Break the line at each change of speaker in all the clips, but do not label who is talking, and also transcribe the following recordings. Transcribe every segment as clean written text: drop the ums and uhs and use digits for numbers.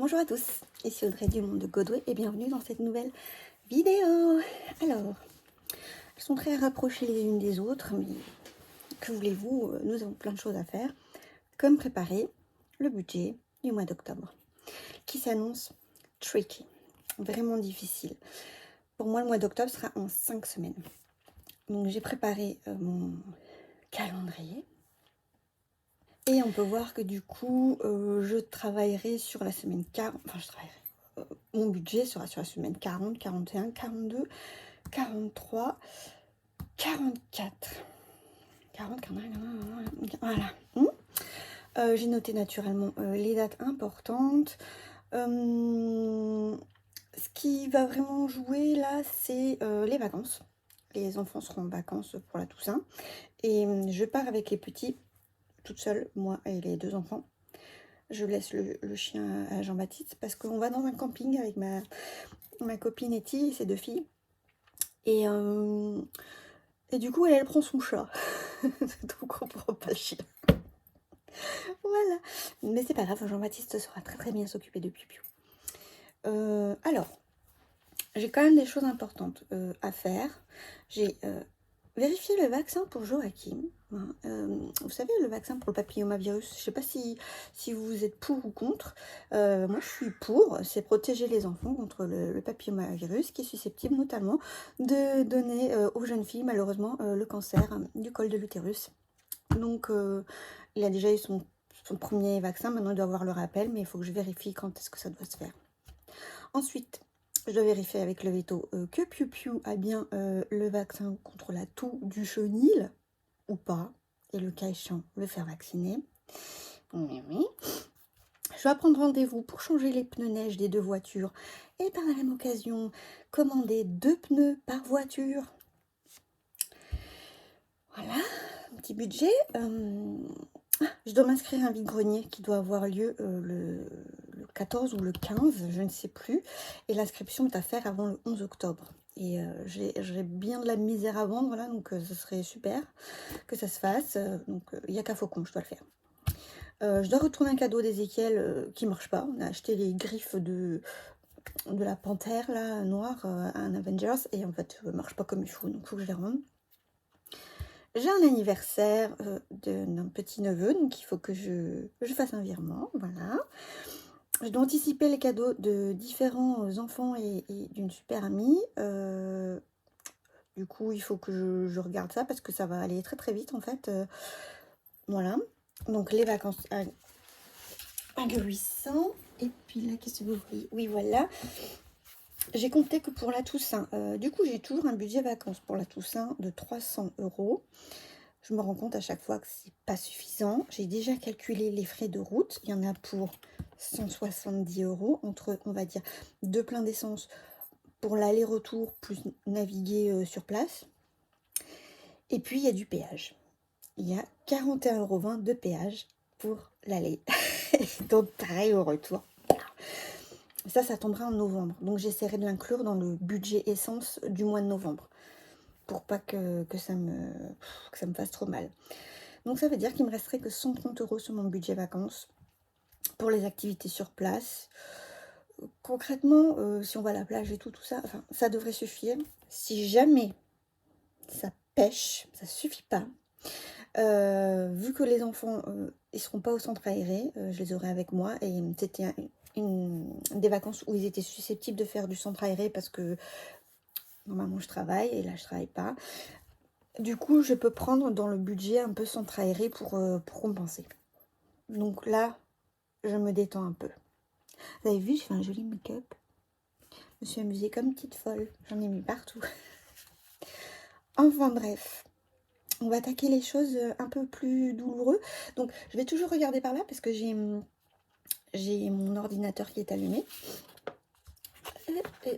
Bonjour à tous, ici Audrey du monde de Godway et bienvenue dans cette nouvelle vidéo. Alors, elles sont très rapprochées les unes des autres, mais que voulez-vous, nous avons plein de choses à faire, comme préparer le budget du mois d'octobre, qui s'annonce tricky, vraiment difficile. Pour moi, le mois d'octobre sera en 5 semaines. Donc j'ai préparé mon calendrier. Et on peut voir que du coup, je travaillerai sur la semaine 40, enfin je travaillerai, mon budget sera sur la semaine 40, 41, 42, 43, 44. 40, 41, voilà. J'ai noté naturellement les dates importantes. Ce qui va vraiment jouer là, c'est les vacances. Les enfants seront en vacances pour la Toussaint. Et je pars avec les petits, toute seule, moi et les 2 enfants. Je laisse le chien à Jean-Baptiste parce qu'on va dans un camping avec ma copine Etty et ses 2 filles. Et du coup, elle prend son chat. Donc on prend pas le chien. Voilà. Mais c'est pas grave, Jean-Baptiste saura très très bien s'occuper de Piu-Piu. Alors, j'ai quand même des choses importantes à faire. J'ai vérifié le vaccin pour Joachim. Vous savez, le vaccin pour le papillomavirus, je ne sais pas si vous êtes pour ou contre. Moi, je suis pour. C'est protéger les enfants contre le papillomavirus qui est susceptible notamment de donner aux jeunes filles, malheureusement, le cancer du col de l'utérus. Donc, il a déjà eu son premier vaccin. Maintenant, il doit avoir le rappel, mais il faut que je vérifie quand est-ce que ça doit se faire. Ensuite, je dois vérifier avec le veto que Piu-Piu a bien le vaccin contre la toux du chenil ou pas. Et le cas échéant, le faire vacciner. Oui. Je dois prendre rendez-vous pour changer les pneus neige des 2 voitures. Et par la même occasion, commander 2 pneus par voiture. Voilà, un petit budget. Je dois m'inscrire à un vide-grenier qui doit avoir lieu le 14 ou le 15, je ne sais plus. Et l'inscription est à faire avant le 11 octobre. Et j'ai bien de la misère à vendre là, donc ce serait super que ça se fasse. Donc il n'y a qu'à Faucon, je dois le faire. Je dois retourner un cadeau d'Ézéchiel qui ne marche pas. On a acheté les griffes de la panthère là, noire à un Avengers et en fait ça ne marche pas comme il faut, donc il faut que je les rende. J'ai un anniversaire d'un petit neveu, donc il faut que je fasse un virement, voilà. Je dois anticiper les cadeaux de différents enfants et d'une super amie. Du coup, il faut que je regarde ça parce que ça va aller très très vite en fait. Voilà. Donc les vacances à 800. Et puis là, qu'est-ce que vous voyez? Oui, voilà. J'ai compté que pour la Toussaint. Du coup, j'ai toujours un budget vacances pour la Toussaint de 300 €. Je me rends compte à chaque fois que c'est pas suffisant. J'ai déjà calculé les frais de route. Il y en a pour 170 € entre, on va dire, 2 pleins d'essence pour l'aller-retour plus naviguer sur place. Et puis, il y a du péage. Il y a 41,20 € de péage pour l'aller. Donc, pareil au retour. Ça tombera en novembre. Donc, j'essaierai de l'inclure dans le budget essence du mois de novembre. Pour pas que ça me fasse trop mal. Donc ça veut dire qu'il me resterait que 130 € sur mon budget vacances pour les activités sur place. Concrètement, si on va à la plage et tout ça, enfin, ça devrait suffire. Si jamais ça pêche, ça suffit pas. Vu que les enfants, ils seront pas au centre aéré, je les aurai avec moi et c'était des vacances où ils étaient susceptibles de faire du centre aéré parce que normalement je travaille et là je travaille pas. Du coup, je peux prendre dans le budget un peu centre aéré pour compenser. Donc là, je me détends un peu. Vous avez vu, je fais un joli make-up. Je me suis amusée comme petite folle. J'en ai mis partout. Enfin bref, on va attaquer les choses un peu plus douloureux. Donc, je vais toujours regarder par là parce que j'ai mon ordinateur qui est allumé.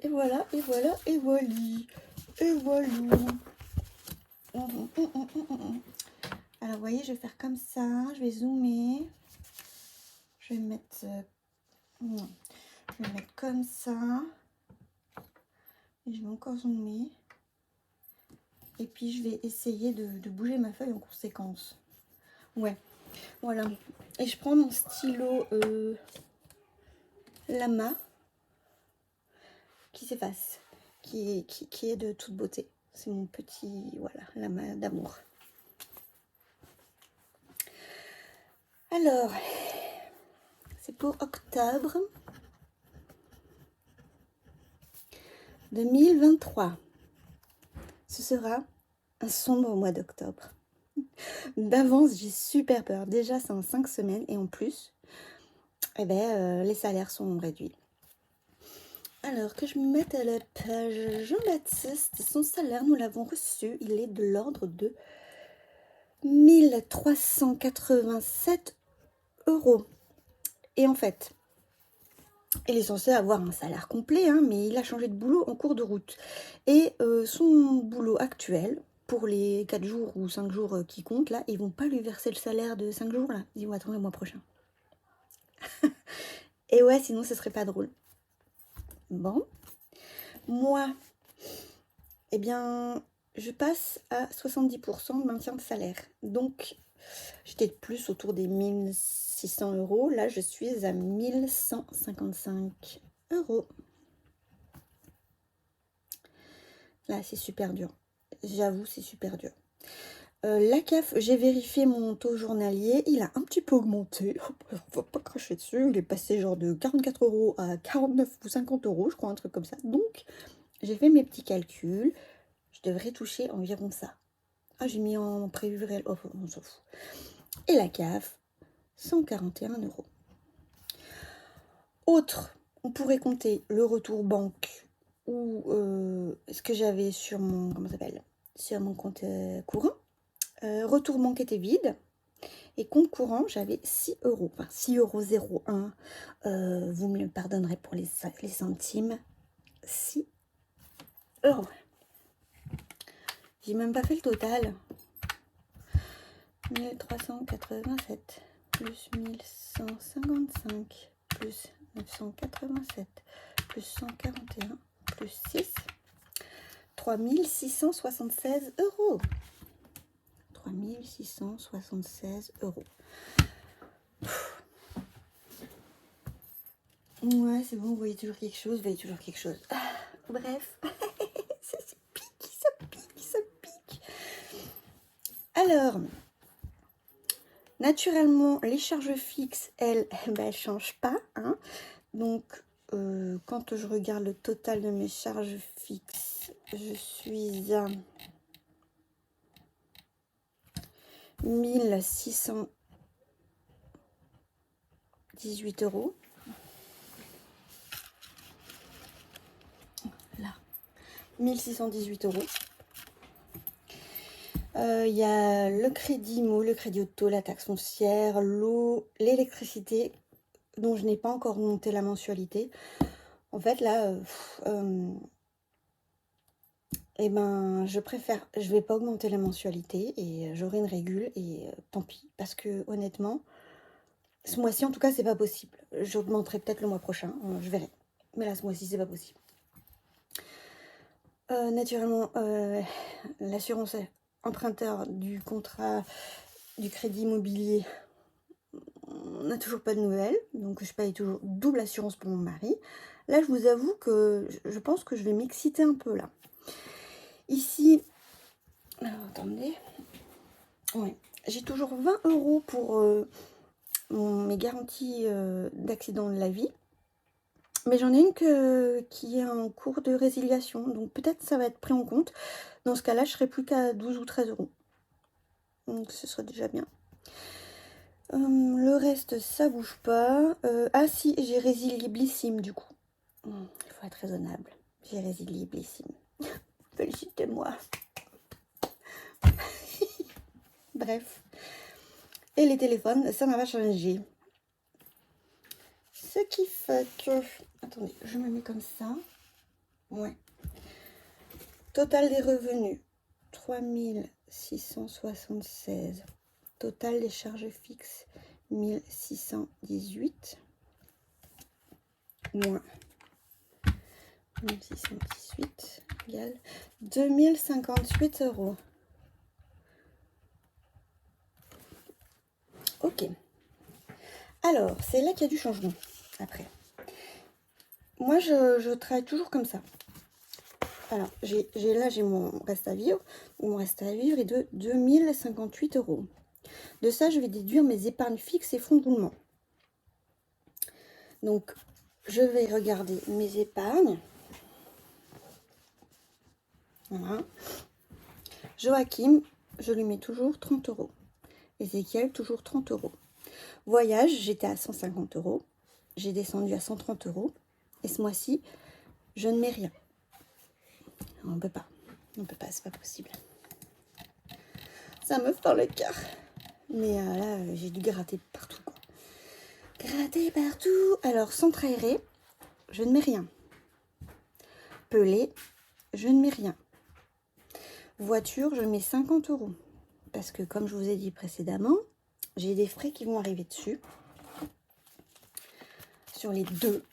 Et voilà, et voilà, et voilà. Et voilà. Alors, vous voyez, je vais faire comme ça. Je vais zoomer. Je vais mettre... non. Je vais mettre comme ça. Et je vais encore zoomer. Et puis, je vais essayer de bouger ma feuille en conséquence. Ouais, voilà. Et je prends mon stylo lama qui s'efface, qui est de toute beauté. C'est mon petit, voilà, lama d'amour. Alors, c'est pour octobre 2023. Ce sera un sombre mois d'octobre. D'avance, j'ai super peur. Déjà, c'est en 5 semaines et en plus, les salaires sont réduits. Alors, que je me mette à la page Jean-Baptiste, son salaire, nous l'avons reçu. Il est de l'ordre de 1387 €. Et en fait, il est censé avoir un salaire complet, hein, mais il a changé de boulot en cours de route. Et son boulot actuel, pour les 4 jours ou 5 jours qui comptent, là, ils vont pas lui verser le salaire de 5 jours, là. Ils vont attendre le mois prochain. Et ouais, sinon, ce serait pas drôle. Bon. Moi, eh bien, je passe à 70% de maintien de salaire. Donc, j'étais plus autour des 1600 €. Là, je suis à 1155 €. Là, c'est super dur. J'avoue, c'est super dur. La CAF, j'ai vérifié mon taux journalier. Il a un petit peu augmenté. On va pas cracher dessus. Il est passé genre de 44 € à 49 ou 50 €, je crois, un truc comme ça. Donc, j'ai fait mes petits calculs. Je devrais toucher environ ça. Ah, j'ai mis en prévu réel. Oh, on s'en fout. Et la CAF, 141 €. Autre, on pourrait compter le retour banque ou ce que j'avais sur mon, sur mon compte courant. Retour banque était vide. Et compte courant, j'avais 6 €. Enfin, 6,01 €. Vous me le pardonnerez pour les centimes. 6 €. J'ai même pas fait le total. 1387 plus 1155 plus 987 plus 141 plus 6, 3676 €. 3676 €. Ouais, c'est bon, vous voyez toujours quelque chose, bref, ça pique. Alors, naturellement, les charges fixes, elles, ne changent pas. Hein. Donc, quand je regarde le total de mes charges fixes, je suis à 1618 €. Là, 1618 €. Il y a le crédit IMO, le crédit auto, la taxe foncière, l'eau, l'électricité, dont je n'ai pas encore monté la mensualité. En fait, là, je vais pas augmenter la mensualité et j'aurai une régule et tant pis. Parce que honnêtement, ce mois-ci, en tout cas, c'est pas possible. J'augmenterai peut-être le mois prochain, je verrai. Mais là, ce mois-ci, c'est pas possible. Naturellement, l'assurance emprunteur du contrat du crédit immobilier, on n'a toujours pas de nouvelles, donc je paye toujours double assurance pour mon mari. Là, je vous avoue que je pense que je vais m'exciter un peu là. Ici, alors attendez, ouais, j'ai toujours 20 € pour mes garanties d'accident de la vie. Mais j'en ai une qui est en cours de résiliation, donc peut-être ça va être pris en compte. Dans ce cas-là, je serai plus qu'à 12 ou 13 €. Donc ce serait déjà bien. Le reste, ça bouge pas. Ah si, j'ai résilié Blissim du coup. Il faut être raisonnable. J'ai résilié Blissim. Félicitez-moi. Bref. Et les téléphones, ça n'a pas changé. Ce qui fait que... Attendez, je me mets comme ça. Ouais. Total des revenus, 3676. Total des charges fixes, 1618. Moins 1618 égale 2058 €. Ok. Alors, c'est là qu'il y a du changement, après. moi, je travaille toujours comme ça. Alors, j'ai mon reste à vivre. Mon reste à vivre est de 2058 €. De ça, je vais déduire mes épargnes fixes et fonds de roulement. Donc, je vais regarder mes épargnes. Voilà. Joachim, je lui mets toujours 30 €. Ézéchiel, toujours 30 €. Voyage, j'étais à 150 €. J'ai descendu à 130 €. Et ce mois-ci, je ne mets rien. On ne peut pas. On ne peut pas, c'est pas possible. Ça me fend le cœur. Mais là, j'ai dû gratter partout, quoi. Gratter partout. Alors, centre aéré, je ne mets rien. Pelé, je ne mets rien. Voiture, je mets 50 €. Parce que, comme je vous ai dit précédemment, j'ai des frais qui vont arriver dessus. Sur les deux.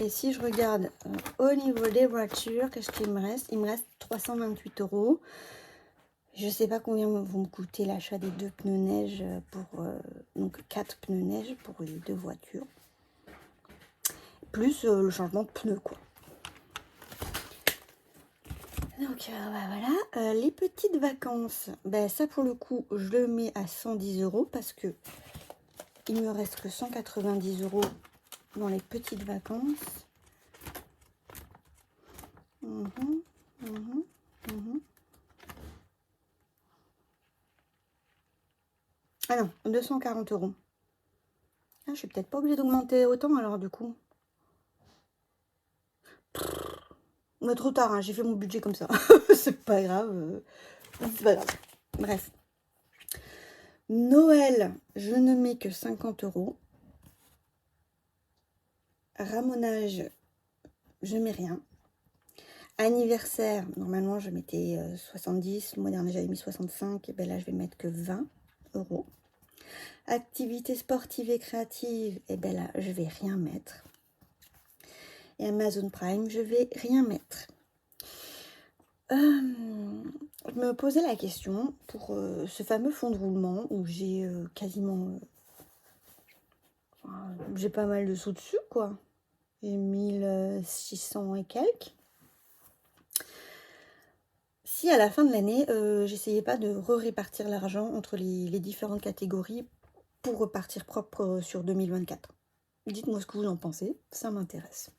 Et si je regarde au niveau des voitures, qu'est-ce qu'il me reste? Il me reste 328 €. Je ne sais pas combien vont me coûter l'achat des 2 pneus neige pour donc 4 pneus neige pour les 2 voitures. Plus le changement de pneus, quoi. Donc voilà, les petites vacances, ben, ça pour le coup, je le mets à 110 € parce que il me reste que 190 € dans les petites vacances. Ah non, 240 €. Ah, je suis peut-être pas obligée d'augmenter autant alors du coup. On est trop tard, hein, j'ai fait mon budget comme ça. C'est pas grave. C'est pas grave. Bref. Noël, je ne mets que 50 €. Ramonage, je mets rien. Anniversaire, normalement je mettais 70, le mois dernier j'avais mis 65, et ben là je vais mettre que 20 €. Activité sportive et créative, et ben là je vais rien mettre. Et Amazon Prime, je vais rien mettre. Je me posais la question pour ce fameux fonds de roulement où j'ai quasiment... j'ai pas mal de sous dessus, quoi. J'ai 1600 et quelques. Si à la fin de l'année, j'essayais pas de répartir l'argent entre les différentes catégories pour repartir propre sur 2024. Dites-moi ce que vous en pensez, ça m'intéresse.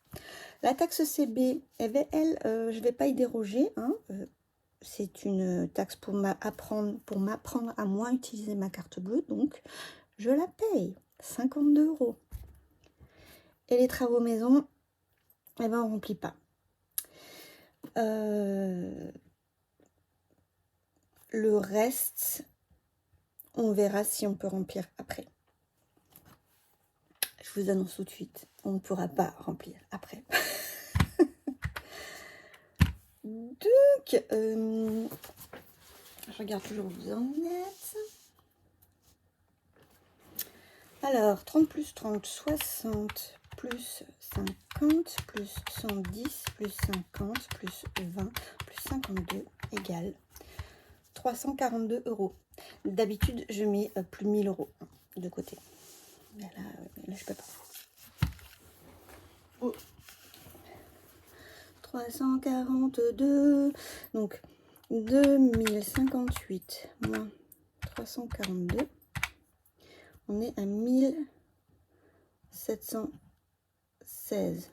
La taxe CB, eh bien, elle, je ne vais pas y déroger. Hein. C'est une taxe pour m'apprendre à moins utiliser ma carte bleue, donc je la paye, 52 €. Et les travaux maison, eh ben, on ne remplit pas. Le reste, on verra si on peut remplir après. Je vous annonce tout de suite, on ne pourra pas remplir après. Donc, je regarde toujours où vous en êtes. Alors, 30 plus 30, 60 plus 50 plus 110 plus 50 plus 20 plus 52 égale 342 €. D'habitude, je mets plus 1000 € de côté. Mais là, je peux pas. Oh. 342, donc 2058 moins 342, on est à 1716.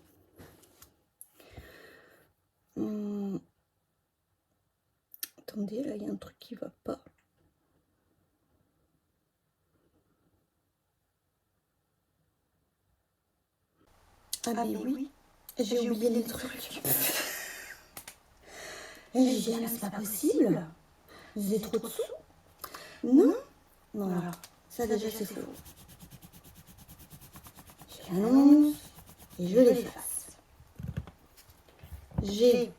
Attendez, là il y a un truc qui va pas. Ah mais oui, j'ai oublié les trucs. Et j'ai dit, c'est pas possible. J'ai trop de sous. Non. Bon alors, ça déjà c'est faux. Je l'annonce et je l'efface. J'ai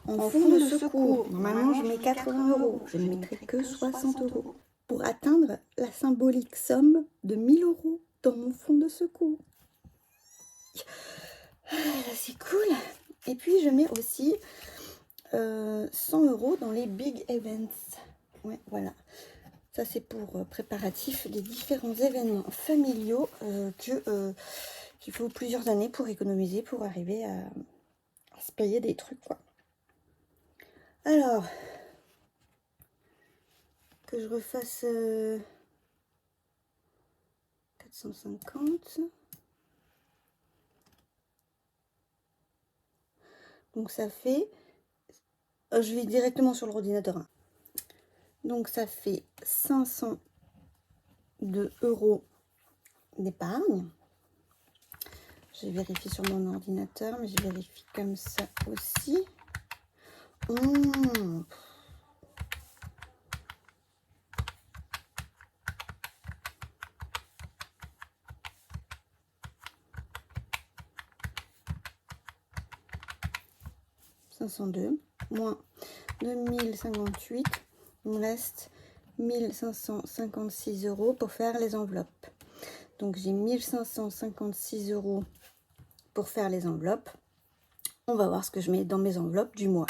en fonds de secours, normalement je mets 80 €. Je ne mettrai que 60 € pour atteindre la symbolique somme de 1000 € dans mon fonds de secours. C'est cool. Et puis je mets aussi 100 € dans les big events. Ouais, voilà. Ça, c'est pour préparatif des différents événements familiaux qu'il faut plusieurs années pour économiser, pour arriver à se payer des trucs, quoi. Alors, que je refasse 450. Donc, ça fait... je vais directement sur l'ordinateur. Hein. Donc, ça fait 502 € d'épargne. Je vérifie sur mon ordinateur, mais je vérifie comme ça aussi. 502 moins 2058, il me reste 1556 € pour faire les enveloppes. Donc j'ai 1556 € pour faire les enveloppes. On va voir ce que je mets dans mes enveloppes du mois.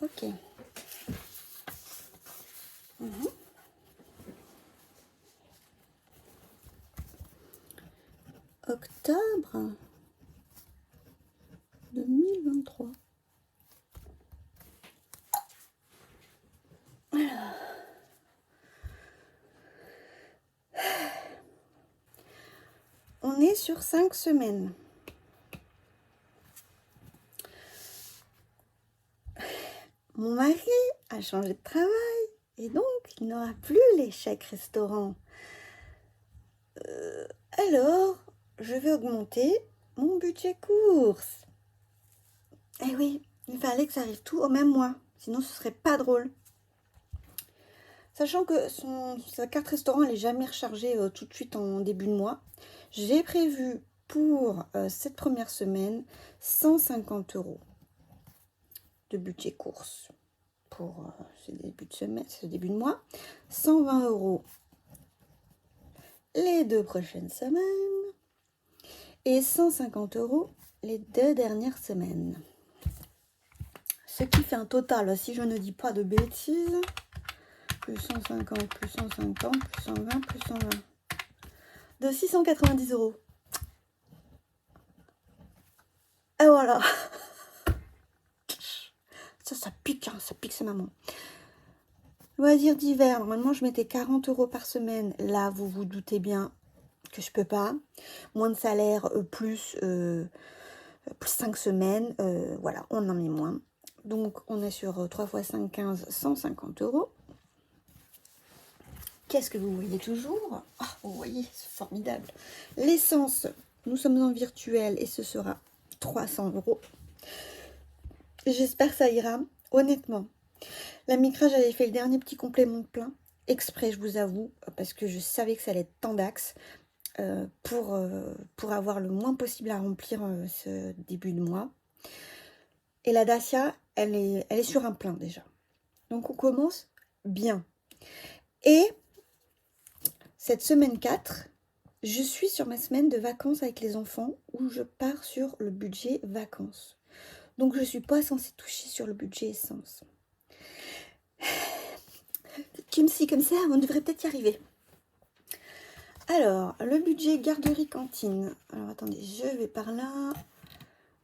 Ok. Octobre 2023. Alors. On est sur 5 semaines. Mon mari a changé de travail et donc il n'aura plus les chèques restaurants. Alors, je vais augmenter mon budget course. Eh oui, il fallait que ça arrive tout au même mois, sinon ce serait pas drôle. Sachant que sa carte restaurant, elle n'est jamais rechargée tout de suite en début de mois. J'ai prévu pour cette première semaine 150 € de budget course pour ce début de mois. 120 € les 2 prochaines semaines et 150 € les 2 dernières semaines. Ce qui fait un total, si je ne dis pas de bêtises, plus 150, plus 150, plus 120, plus 120, de 690 €. Et voilà. Ça pique, hein, ça pique sa maman. Loisirs d'hiver, normalement je mettais 40 € par semaine. Là, vous vous doutez bien que je peux pas. Moins de salaire, plus 5 semaines. Voilà, on en met moins. Donc, on est sur 3 x 5, 15, 150 €. Qu'est-ce que vous voyez toujours? Ah, vous voyez, c'est formidable. L'essence, nous sommes en virtuel et ce sera 300 €. J'espère que ça ira. Honnêtement, la Micra, j'avais fait le dernier petit complément de plein, exprès, je vous avoue, parce que je savais que ça allait être tendax pour avoir le moins possible à remplir ce début de mois. Et la Dacia, elle est sur un plein déjà. Donc on commence bien. Et cette semaine 4, je suis sur ma semaine de vacances avec les enfants où je pars sur le budget vacances. Donc je ne suis pas censée toucher sur le budget essence. Comme ci, comme ça, on devrait peut-être y arriver. Alors, le budget garderie cantine. Alors attendez, je vais par là.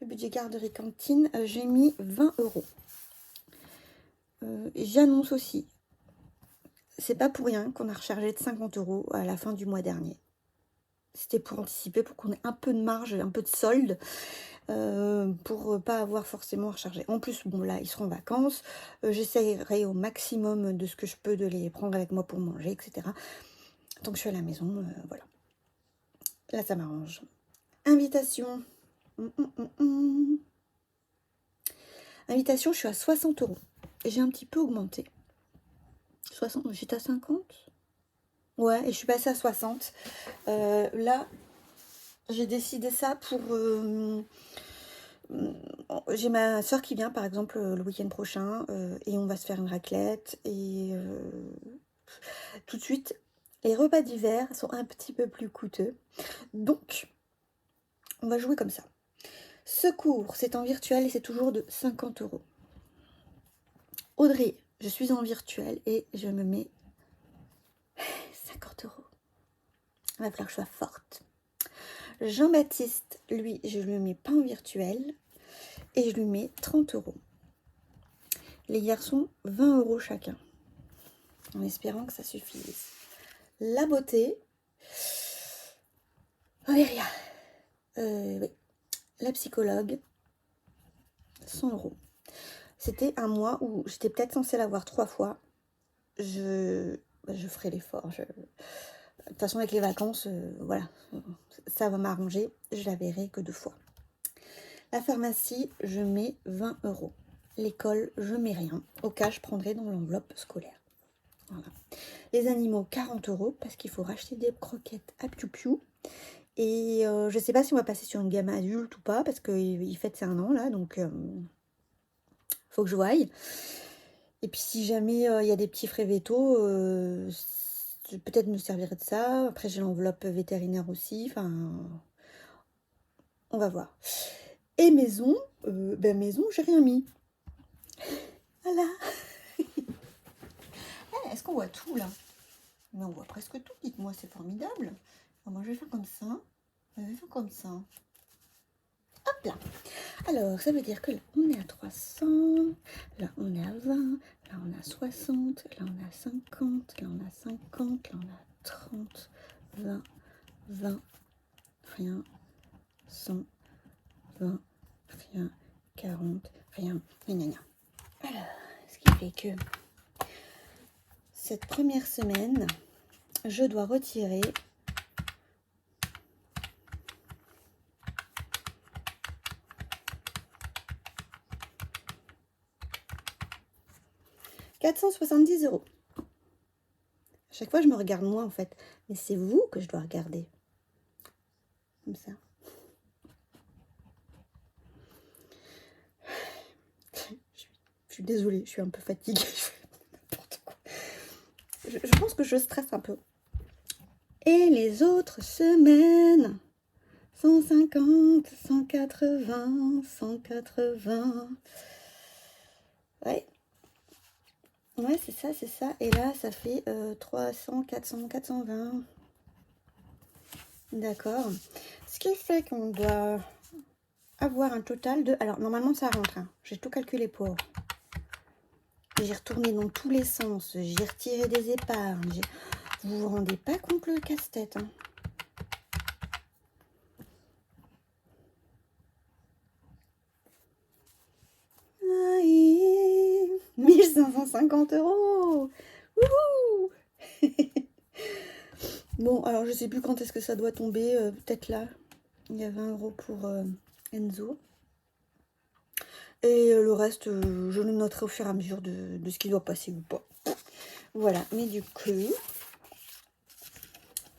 Le budget garderie cantine, j'ai mis 20 €. J'annonce aussi, c'est pas pour rien qu'on a rechargé de 50 € à la fin du mois dernier. C'était pour anticiper, pour qu'on ait un peu de marge, un peu de solde, pour pas avoir forcément à recharger. En plus, bon là, ils seront en vacances. J'essaierai au maximum de ce que je peux de les prendre avec moi pour manger, etc. Tant que je suis à la maison, voilà. Là, ça m'arrange. Invitation. Invitation, je suis à 60 €. J'ai un petit peu augmenté. 60, j'étais à 50. Ouais, et je suis passée à 60. Là, j'ai décidé ça pour... j'ai ma soeur qui vient, par exemple, le week-end prochain, et on va se faire une raclette. Et tout de suite, les repas d'hiver sont un petit peu plus coûteux. Donc, on va jouer comme ça. Secours, c'est en virtuel et c'est toujours de 50 €. Audrey, je suis en virtuel et je me mets 50 €. Il va falloir que je sois forte. Jean-Baptiste, lui, je lui mets pas en virtuel et je lui mets 30 €. Les garçons, 20 € chacun. En espérant que ça suffise. La beauté. Valéria. Oui. La psychologue. 100 €. C'était un mois où j'étais peut-être censée l'avoir 3 fois. Je ferai l'effort. De toute façon, avec les vacances, voilà, ça va m'arranger. Je la verrai que 2 fois. La pharmacie, je mets 20 €. L'école, je mets rien. Au cas, je prendrai dans l'enveloppe scolaire. Voilà. Les animaux, 40 € parce qu'il faut racheter des croquettes à piou-piou. Et je ne sais pas si on va passer sur une gamme adulte ou pas parce qu'il fête ses 1 an là, donc faut que je voie. Et puis si jamais il y a des petits frais vétos, peut-être me servirait de ça. Après j'ai l'enveloppe vétérinaire aussi, enfin on va voir. Et maison, maison j'ai rien mis. Voilà. Est-ce qu'on voit tout là? Mais on voit presque tout, dites-moi, c'est formidable. Alors, moi je vais faire comme ça, je vais faire comme ça. Hop là. Alors, ça veut dire que là, on est à 300, là, on est à 20, là, on a 60, là, on a 50, là, on a 50, là, on a 30, 20, 20, rien, 100, 20, rien, 40, rien, rien. Alors, ce qui fait que cette première semaine, je dois retirer 470 €. À chaque fois, je me regarde moi, en fait. Mais c'est vous que je dois regarder. Comme ça. Je suis désolée, je suis un peu fatiguée. Je fais n'importe quoi. Je pense que je stresse un peu. Et les autres semaines, 150, 180, 180. Ouais. Ouais, c'est ça, c'est ça. Et là, ça fait 300, 400, 420. D'accord. Ce qui fait qu'on doit avoir un total de... Alors, normalement, ça rentre. Hein. J'ai tout calculé pour. J'ai retourné dans tous les sens. J'ai retiré des épargnes. Vous vous rendez pas compte le casse-tête. Hein. Aïe, 1550 €. Wouhou. Bon, alors je sais plus quand est-ce que ça doit tomber. Peut-être là. Il y a 20 € pour Enzo. Et le reste, je le noterai au fur et à mesure de ce qui doit passer ou pas. Voilà, mais du coup,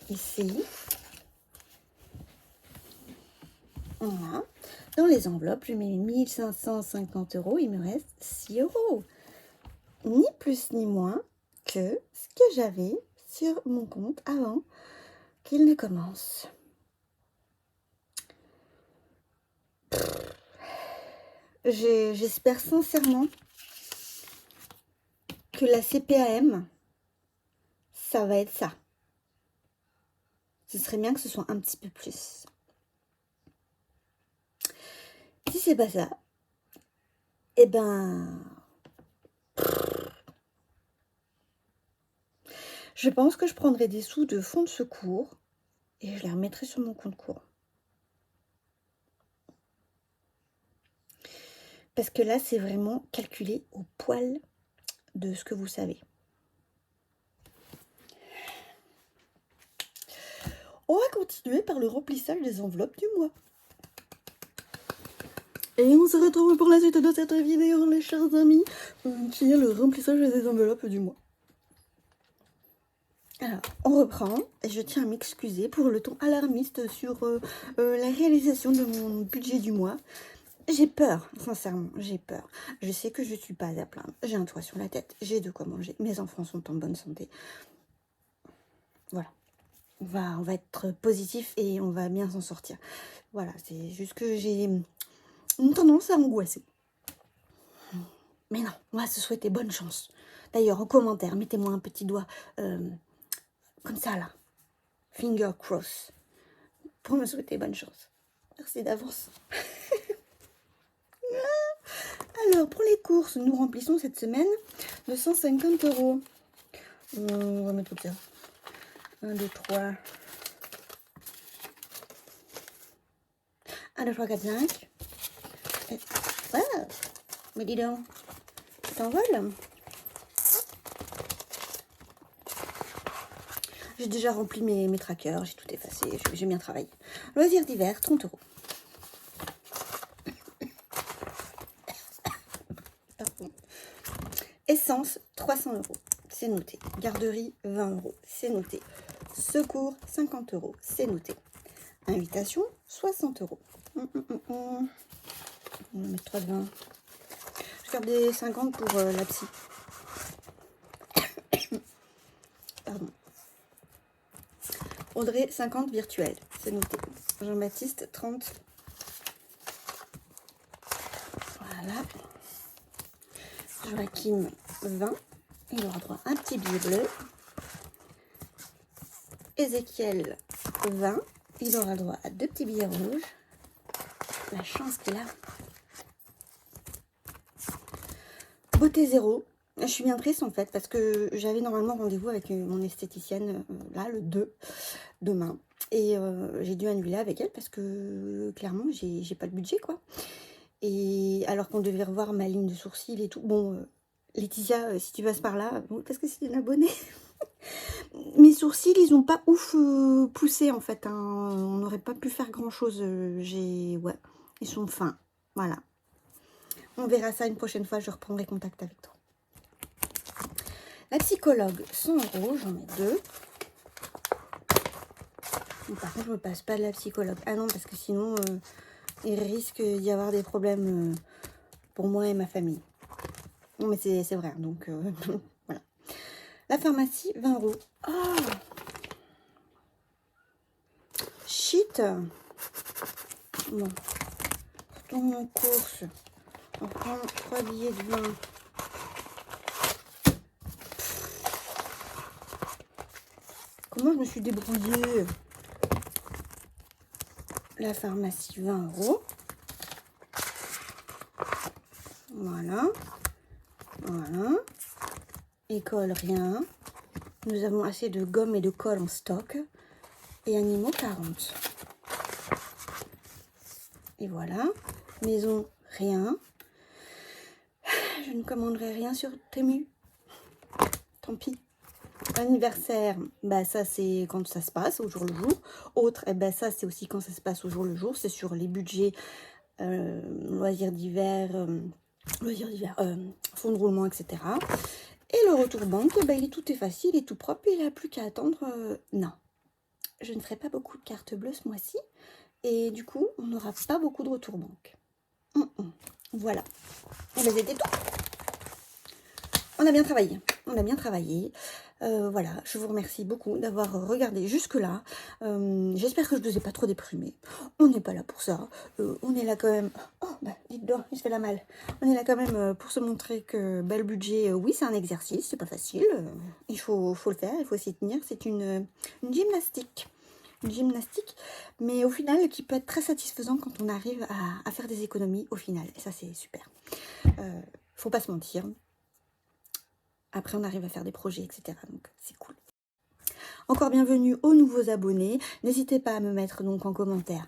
ici, voilà, dans les enveloppes, je mets 1550 €, il me reste 6 €. Ni plus ni moins que ce que j'avais sur mon compte avant qu'il ne commence. J'espère sincèrement que la CPAM, ça va être ça. Ce serait bien que ce soit un petit peu plus. Si c'est pas ça, eh ben... Je pense que je prendrai des sous de fonds de secours et je les remettrai sur mon compte courant. Parce que là, c'est vraiment calculé au poil de ce que vous savez. On va continuer par le remplissage des enveloppes du mois. Et on se retrouve pour la suite de cette vidéo, les chers amis, qui est le remplissage des enveloppes du mois. Alors, on reprend, et je tiens à m'excuser pour le ton alarmiste sur la réalisation de mon budget du mois. J'ai peur, sincèrement, j'ai peur. Je sais que je ne suis pas à plaindre. J'ai un toit sur la tête, j'ai de quoi manger, mes enfants sont en bonne santé. Voilà. On va être positif et on va bien s'en sortir. Voilà, c'est juste que j'ai ont tendance à angoisser. Mais non, on va se souhaiter bonne chance. D'ailleurs, en commentaire, mettez-moi un petit doigt comme ça, là. Finger cross. Pour me souhaiter bonne chance. Merci d'avance. Alors, pour les courses, nous remplissons cette semaine de 150 €. On va mettre tout ça. 1, 2, 3. 1, 2, 3, 4, 5. Wow. Mais dis donc, ça s'envole. J'ai déjà rempli mes trackers, j'ai tout effacé, j'ai bien travaillé. Loisirs d'hiver, 30 €. Pardon. Essence, 300 €, c'est noté. Garderie, 20 €, c'est noté. Secours, 50 €, c'est noté. Invitation, 60 €. On va mettre 3 de 20. Je vais faire des 50 pour la psy. Pardon. Audrey, 50 virtuel, c'est noté. Jean-Baptiste, 30. Voilà. Joachim, 20. Il aura droit à un petit billet bleu. Ézéchiel, 20. Il aura droit à 2 petits billets rouges. La chance qu'il a. Beauté zéro. Je suis bien triste en fait parce que j'avais normalement rendez-vous avec mon esthéticienne là le 2 demain. Et j'ai dû annuler avec elle parce que clairement j'ai pas le budget quoi. Et alors qu'on devait revoir ma ligne de sourcils et tout. Bon, Laetitia, si tu passes par là, bon, parce que c'est une abonnée. Mes sourcils, ils ont pas ouf poussé en fait. Hein. On n'aurait pas pu faire grand chose. Ouais, ils sont fins. Voilà. On verra ça une prochaine fois. Je reprendrai contact avec toi. La psychologue, 100 €. J'en ai 2. Par contre, je me passe pas de la psychologue. Ah non, parce que sinon, il risque d'y avoir des problèmes pour moi et ma famille. Non, mais c'est vrai. Donc, voilà. La pharmacie, 20 €. Oh shit. Bon. Retourne en course. On prend 3 billets de 20. Comment je me suis débrouillée? La pharmacie, 20 €. Voilà. Voilà. École, rien. Nous avons assez de gomme et de colle en stock. Et animaux, 40. Et voilà. Maison, rien. Je ne commanderai rien sur Temu. Tant pis. Anniversaire, bah ça c'est quand ça se passe au jour le jour. Autre, bah ça c'est aussi quand ça se passe au jour le jour. C'est sur les budgets loisirs d'hiver, fonds de roulement, etc. Et le retour banque, bah, tout est facile, il est tout propre, il n'a plus qu'à attendre. Non, je ne ferai pas beaucoup de cartes bleues ce mois-ci. Et du coup, on n'aura pas beaucoup de retour banque. Voilà. Et bah, c'était tout. On a bien travaillé. On a bien travaillé. Voilà, je vous remercie beaucoup d'avoir regardé jusque-là. J'espère que je ne vous ai pas trop déprimé. On n'est pas là pour ça. On est là quand même... Oh, bah, dites donc, il se fait la malle. On est là quand même pour se montrer que le budget, oui, c'est un exercice, c'est pas facile. Il faut le faire, il faut s'y tenir. C'est une gymnastique. Une gymnastique, mais au final, qui peut être très satisfaisant quand on arrive à faire des économies au final. Et ça, c'est super. Faut pas se mentir. Après, on arrive à faire des projets, etc. Donc, c'est cool. Encore bienvenue aux nouveaux abonnés. N'hésitez pas à me mettre donc en commentaire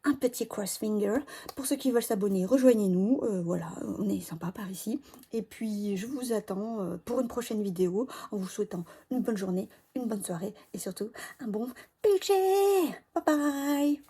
un petit cross finger. Pour ceux qui veulent s'abonner, rejoignez-nous. Voilà, on est sympa par ici. Et puis, je vous attends pour une prochaine vidéo en vous souhaitant une bonne journée, une bonne soirée et surtout un bon budget. Bye bye.